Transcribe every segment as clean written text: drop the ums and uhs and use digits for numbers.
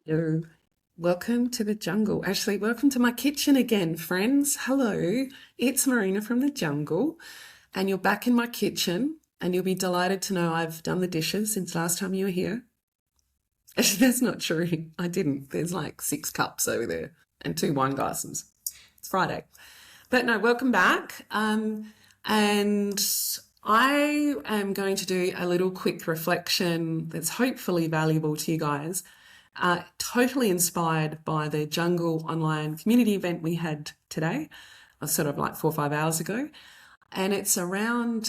Hello. Welcome to the jungle. Actually, welcome to my kitchen again, friends. Hello, it's Marina from the jungle, and you're back in my kitchen, and you'll be delighted to know I've done the dishes since last time you were here. Actually, that's not true. I didn't. There's like 6 cups over there and 2 wine glasses. It's Friday. But no, welcome back. And I am going to do a little quick reflection that's hopefully valuable to you guys. Totally inspired by the Jungle online community event we had today, sort of like 4 or 5 hours ago. And it's around,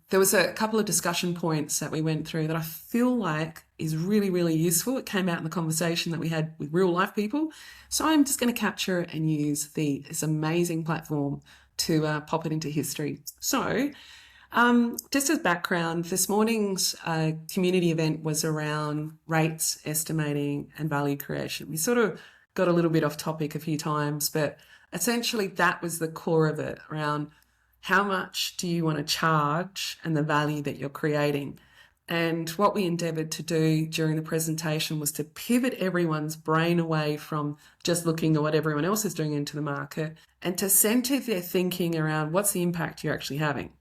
there was a couple of discussion points that we went through that I feel like is really, really useful. It came out in the conversation that we had with real life people. So I'm just going to capture it and use this amazing platform to pop it into history. So just as background, this morning's community event was around rates, estimating, and value creation. We sort of got a little bit off topic a few times, but essentially that was the core of it, around how much do you want to charge and the value that you're creating. And what we endeavoured to do during the presentation was to pivot everyone's brain away from just looking at what everyone else is doing into the market and to centre their thinking around what's the impact you're actually having.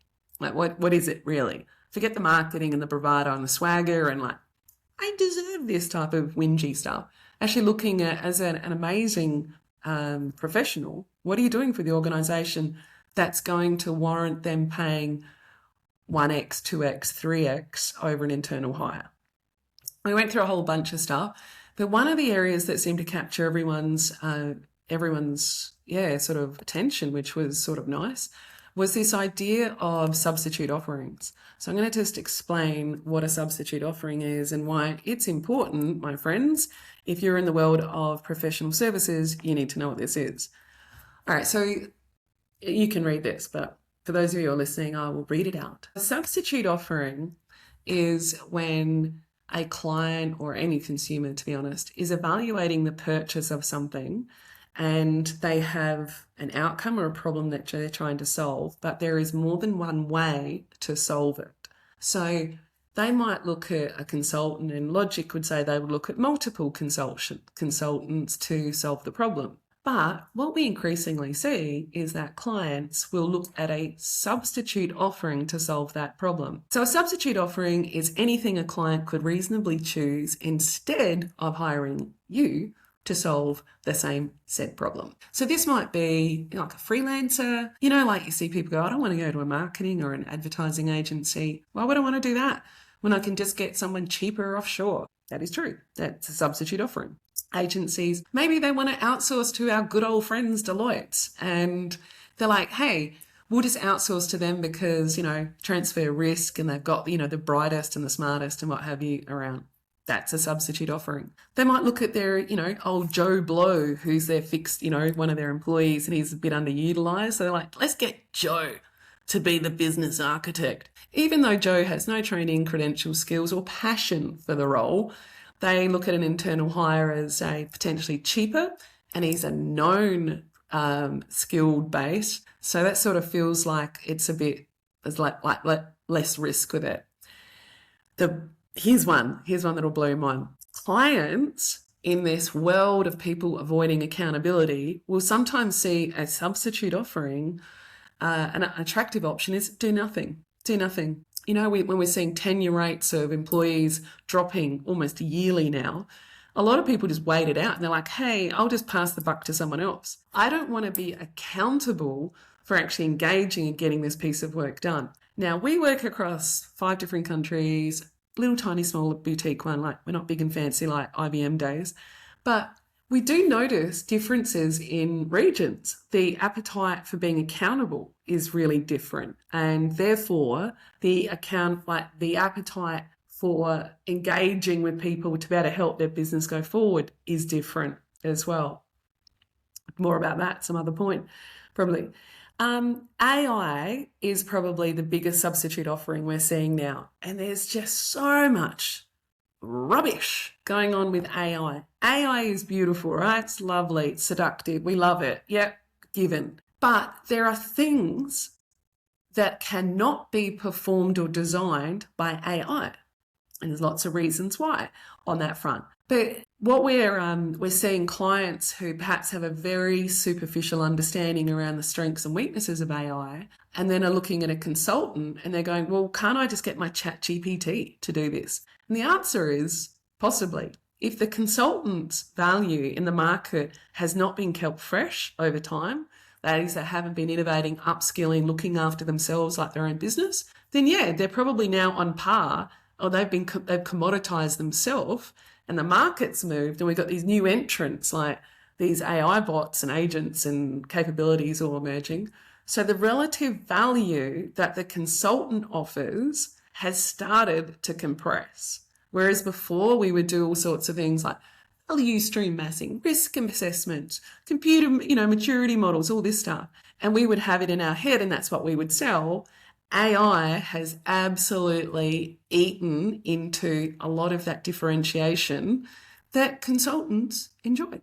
Like, what is it really? Forget the marketing and the bravado and the swagger and like, I deserve this type of whingy stuff. Actually looking at as an amazing professional, what are you doing for the organisation that's going to warrant them paying 1x, 2x, 3x over an internal hire? We went through a whole bunch of stuff, but one of the areas that seemed to capture everyone's sort of attention, which was sort of nice, was this idea of substitute offerings. So I'm going to just explain what a substitute offering is and why it's important, my friends. If you're in the world of professional services, you need to know what this is. All right, so you can read this, but for those of you who are listening, I will read it out. A substitute offering is when a client or any consumer, to be honest, is evaluating the purchase of something and they have an outcome or a problem that they're trying to solve, but there is more than one way to solve it. So they might look at a consultant, and logic would say they would look at multiple consultants to solve the problem. But what we increasingly see is that clients will look at a substitute offering to solve that problem. So a substitute offering is anything a client could reasonably choose instead of hiring you to solve the same said problem. So this might be like a freelancer, like you see people go, I don't want to go to a marketing or an advertising agency. Why would I want to do that when I can just get someone cheaper offshore? That is true. That's a substitute offering. Agencies, maybe they want to outsource to our good old friends Deloitte, and they're like, hey, we'll just outsource to them because, transfer risk, and they've got, the brightest and the smartest and what have you around. That's a substitute offering. They might look at their, old Joe Blow, who's their fixed, one of their employees, and he's a bit underutilized. So they're like, let's get Joe to be the business architect. Even though Joe has no training, credentials, skills, or passion for the role, they look at an internal hire as a potentially cheaper, and he's a known skilled base. So that sort of feels like it's a bit, there's like less risk with it. Here's one that'll blow your mind. Clients in this world of people avoiding accountability will sometimes see a substitute offering, an attractive option is do nothing. When we're seeing tenure rates of employees dropping almost yearly now, a lot of people just wait it out and they're like, hey, I'll just pass the buck to someone else. I don't want to be accountable for actually engaging and getting this piece of work done. Now, we work across 5 different countries, little tiny small boutique one, like we're not big and fancy like IBM days, but we do notice differences in regions. The appetite for being accountable is really different, and therefore the appetite for engaging with people to be able to help their business go forward is different as well. More about that some other point, probably. AI is probably the biggest substitute offering we're seeing now, and there's just so much rubbish going on with AI. AI is beautiful, right? It's lovely, it's seductive, we love it. Yep, given. But there are things that cannot be performed or designed by AI. And there's lots of reasons why on that front. But what we're seeing clients who perhaps have a very superficial understanding around the strengths and weaknesses of AI, and then are looking at a consultant and they're going, well, can't I just get my chat GPT to do this? And the answer is possibly. If the consultant's value in the market has not been kept fresh over time, that is, they haven't been innovating, upskilling, looking after themselves like their own business, then yeah, they're probably now on par, or they've commoditized themselves, and the market's moved, and we've got these new entrants like these AI bots and agents and capabilities all emerging. So the relative value that the consultant offers has started to compress. Whereas before we would do all sorts of things like value stream massing, risk assessment, computer, maturity models, all this stuff. And we would have it in our head and that's what we would sell. AI has absolutely eaten into a lot of that differentiation that consultants enjoy.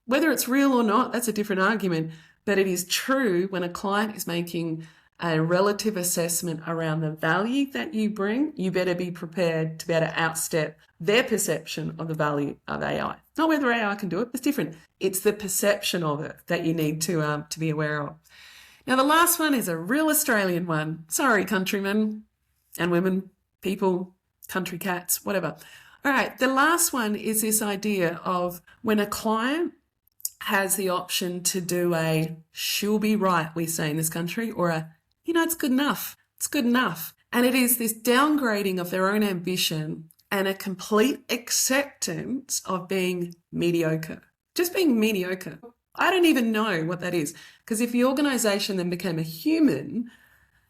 Whether it's real or not, that's a different argument. But it is true when a client is making a relative assessment around the value that you bring, you better be prepared to be able to outstep their perception of the value of AI. Not whether AI can do it, it's different. It's the perception of it that you need to be aware of. Now, the last one is a real Australian one. Sorry, countrymen and women, people, country cats, whatever. All right, the last one is this idea of when a client has the option to do a she'll be right, we say in this country, or a it's good enough. It's good enough. And it is this downgrading of their own ambition and a complete acceptance of being mediocre. Just being mediocre. I don't even know what that is. Because if the organisation then became a human,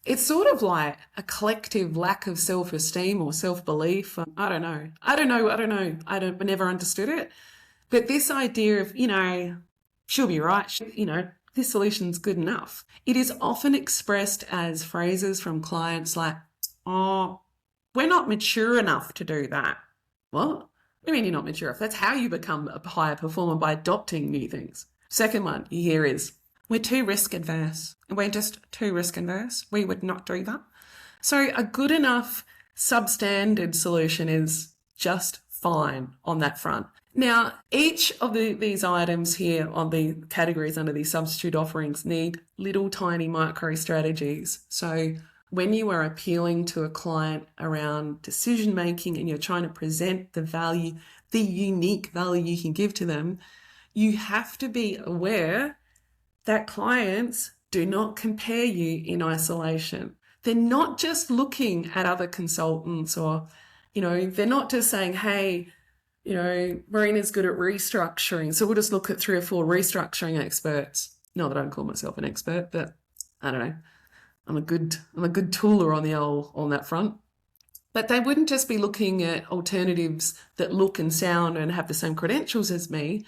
it's sort of like a collective lack of self-esteem or self-belief. I don't know. I never understood it. But this idea of, she'll be right, this solution's good enough. It is often expressed as phrases from clients like, oh, we're not mature enough to do that. What? What do you mean you're not mature enough? That's how you become a higher performer, by adopting new things. Second one you hear is, we're too risk adverse. We're just too risk adverse. We would not do that. So a good enough substandard solution is just fine on that front. Now, each of these items here on the categories under these substitute offerings need little tiny micro strategies. So when you are appealing to a client around decision making and you're trying to present the value, the unique value you can give to them, you have to be aware that clients do not compare you in isolation. They're not just looking at other consultants or, they're not just saying, hey, Marina's good at restructuring, so we'll just look at 3 or 4 restructuring experts. Not that I don't call myself an expert, but I don't know. I'm a good tooler on that front. But they wouldn't just be looking at alternatives that look and sound and have the same credentials as me.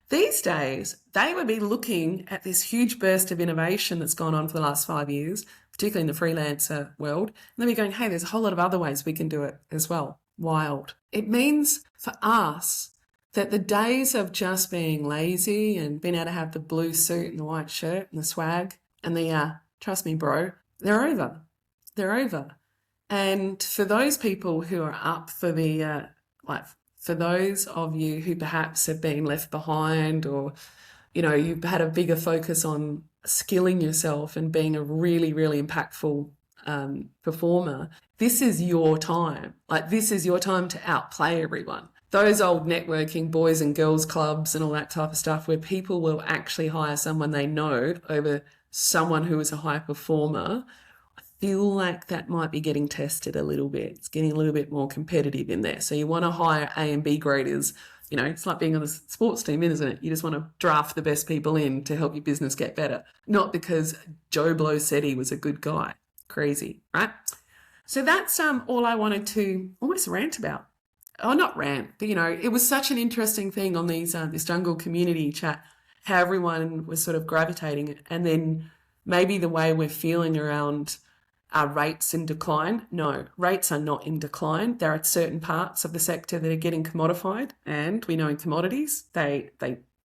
These days, they would be looking at this huge burst of innovation that's gone on for the last 5 years, particularly in the freelancer world, and they'll be going, hey, there's a whole lot of other ways we can do it as well. Wild. It means for us that the days of just being lazy and being able to have the blue suit and the white shirt and the swag and the trust me, bro, they're over. They're over. And for those people who are up for the for those of you who perhaps have been left behind, or you've had a bigger focus on skilling yourself and being a really, really impactful performer, this is your time. This is your time to outplay everyone. Those old networking boys and girls clubs and all that type of stuff where people will actually hire someone they know over someone who is a high performer, I feel like that might be getting tested a little bit. It's getting a little bit more competitive in there. So you want to hire A and B graders. It's like being on the sports team, isn't it? You just want to draft the best people in to help your business get better. Not because Joe Blow said he was a good guy. Crazy, right? So that's all I wanted to almost rant about. Oh, not rant, but it was such an interesting thing on these this jungle community chat, how everyone was sort of gravitating, and then maybe the way we're feeling around our rates in decline. No, rates are not in decline. There are certain parts of the sector that are getting commodified, and we know in commodities they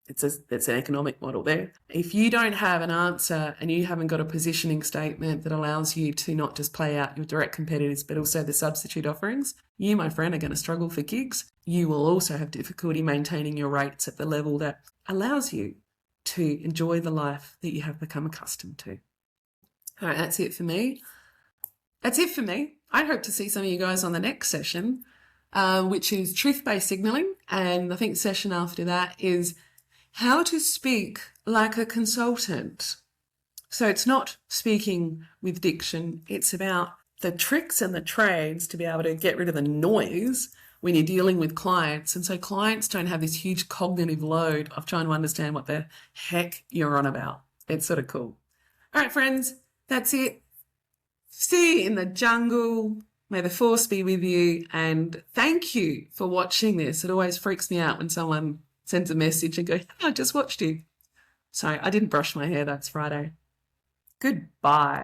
it's an economic model there. If you don't have an answer and you haven't got a positioning statement that allows you to not just play out your direct competitors, but also the substitute offerings, you, my friend, are going to struggle for gigs. You will also have difficulty maintaining your rates at the level that allows you to enjoy the life that you have become accustomed to. All right, that's it for me. I hope to see some of you guys on the next session, which is truth-based signaling. And I think the session after that is how to speak like a consultant. So it's not speaking with diction. It's about the tricks and the trades to be able to get rid of the noise when you're dealing with clients. And so clients don't have this huge cognitive load of trying to understand what the heck you're on about. It's sort of cool. All right, friends, that's it. See you in the jungle. May the force be with you. And thank you for watching this. It always freaks me out when someone sends a message and goes, oh, I just watched you. Sorry, I didn't brush my hair. That's Friday. Goodbye.